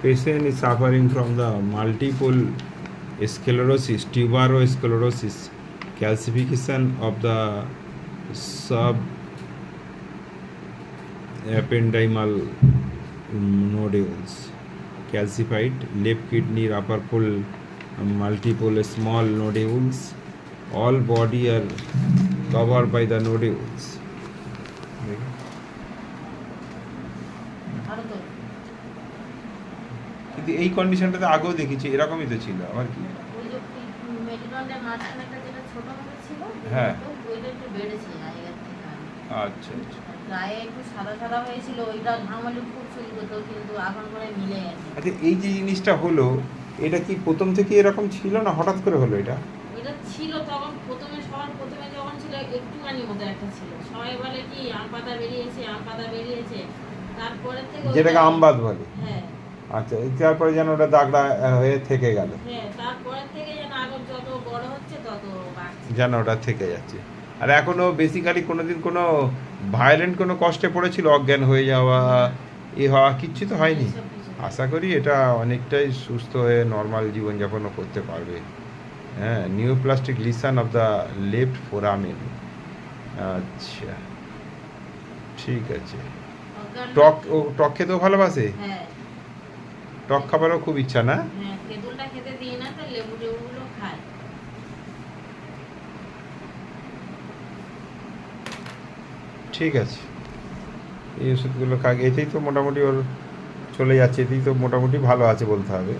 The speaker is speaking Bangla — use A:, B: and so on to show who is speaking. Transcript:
A: patient is suffering from the multiple sclerosis, tuberosclerosis, calcification of the subependymal nodules, calcified left kidney, upper pole, multiple small nodules. All body are covered by the nodules. কিন্তু এই কন্ডিশনটাতে আগেও দেখেছি, এরকমই তো ছিল আবার কি।
B: ওই যে মেরুদণ্ডের মাঝখানে একটা যেটা ছোট মতো ছিল,
A: হ্যাঁ।
B: তো ওইটা একটু বেড়েছে আগের থেকে।
A: আচ্ছা আচ্ছা।
B: গায়ে একটু সাদা সাদা হয়েছিল, ওইটা ঘামালে খুব সুন্দর হতো, কিন্তু এখন করে মিলে গেছে।
A: আচ্ছা, এই যে জিনিসটা হলো, এটা কি প্রথম থেকে এরকম ছিল না হঠাৎ করে হলো এটা?
B: এটা ছিল তখন সবার প্রথমে যখন ছিল একটুখানি মতো একটা ছিল, সবাই বলে কি আম পাতা বেরিয়েছে, তারপরে থেকে
A: যেটাকে আমবাদ বলে।
B: হ্যাঁ।
A: আচ্ছা, তারপরে যেন ওটা দাগটা হয়ে থেকে গেল।
B: হ্যাঁ, তারপরে থেকে যেন আরো যত বড় হচ্ছে তত বাড়ছে,
A: যেন ওটা থেকে যাচ্ছে। আর এখনো বেসিক্যালি কোনোদিন কোনো ভায়োলেন্ট কোনো কষ্টে পড়েছিল, অজ্ঞান হয়ে যাওয়া, হওয়া কিচ্ছু তো হয়নি?
B: এসব কিছু না।
A: আশা করি এটা অনেকটাই সুস্থ হয়ে নর্মাল জীবনযাপনও করতে পারবে। হ্যাঁ, neoplastic lesion of the left foramen. আচ্ছা, ঠিক আছে। টক খেতেও ভালোবাসে?
B: হ্যাঁ।
A: টক খাবারও খুব ইচ্ছা না?
B: হ্যাঁ, তেঁতুলটা খেতে দিই না, তো লেবু টেবুগুলো খায়।
A: ঠিক আছে, এই ওষুধগুলো খাক, এতেই তো মোটামুটি ওর চলে যাচ্ছে, এতেই তো মোটামুটি ভালো আছে বলতে হবে।